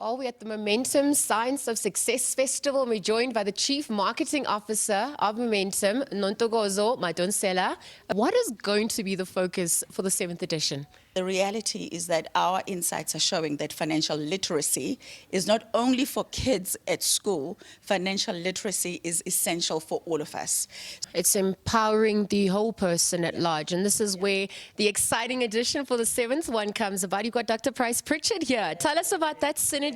Well, we're at the Momentum Science of Success Festival, and we're joined by the Chief Marketing Officer of Momentum, Nontokozo Madonsela. What is going to be the focus for the 7th edition? The reality is that our insights are showing that financial literacy is not only for kids at school, financial literacy is essential for all of us. It's empowering the whole person at large, and this is where the exciting edition for the 7th one comes about. You've got Dr. Price Prichett here. Tell us about that synergy.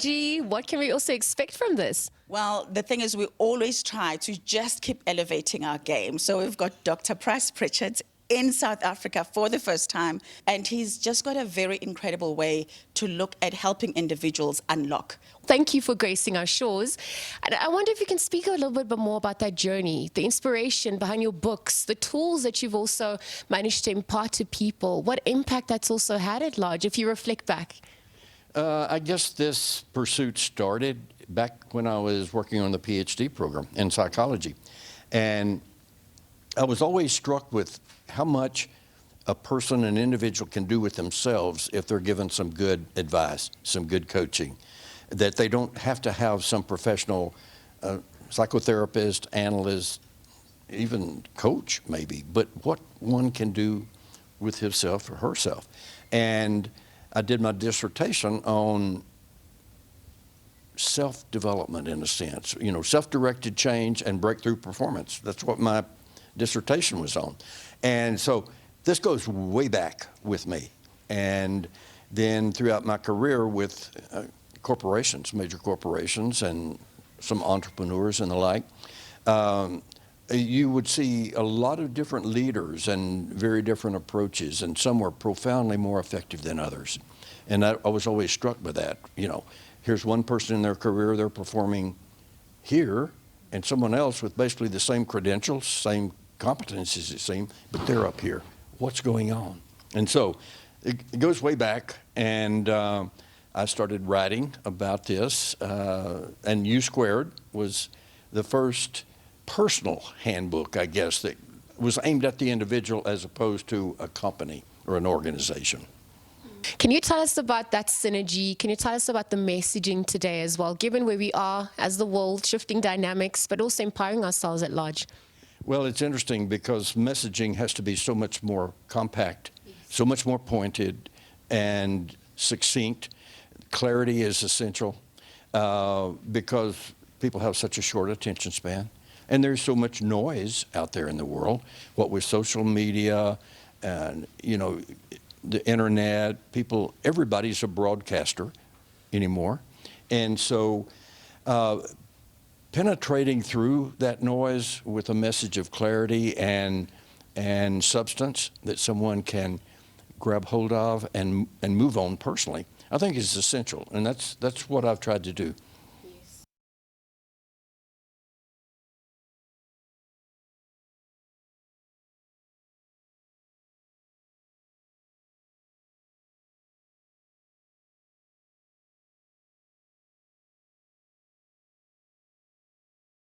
What can we also expect from this? Well, the thing is, we always try to just keep elevating our game. So we've got Dr. Price Prichett in South Africa for the first time, and he's just got a very incredible way to look at helping individuals unlock. Thank you for gracing our shores. And I wonder if you can speak a little bit more about that journey, the inspiration behind your books, the tools that you've also managed to impart to people, what impact that's also had at large, if you reflect back. I guess this pursuit started back when I was working on the PhD program in psychology. And I was always struck with how much a person, an individual, can do with themselves if they're given some good advice, some good coaching, that they don't have to have some professional psychotherapist, analyst, even coach maybe, but what one can do with himself or herself. And I did my dissertation on self-development in a sense, self-directed change and breakthrough performance. That's what my dissertation was on. And so this goes way back with me. And then throughout my career with corporations, major corporations, and some entrepreneurs and the like, you would see a lot of different leaders and very different approaches, and some were profoundly more effective than others. And I was always struck by that. Here's one person in their career, they're performing here, and someone else with basically the same credentials, same competencies, it seemed, but they're up here. What's going on? And so it goes way back, and I started writing about this, and U Squared was the first personal handbook, I guess, that was aimed at the individual as opposed to a company or an organization. Can you tell us about that synergy? Can you tell us about the messaging today as well, given where we are as the world, shifting dynamics, but also empowering ourselves at large? Well, it's interesting because messaging has to be so much more compact, so much more pointed and succinct. Clarity is essential because people have such a short attention span. And there's so much noise out there in the world, what with social media and, the internet, everybody's a broadcaster anymore. And so penetrating through that noise with a message of clarity and substance that someone can grab hold of and move on personally, I think is essential. And that's what I've tried to do.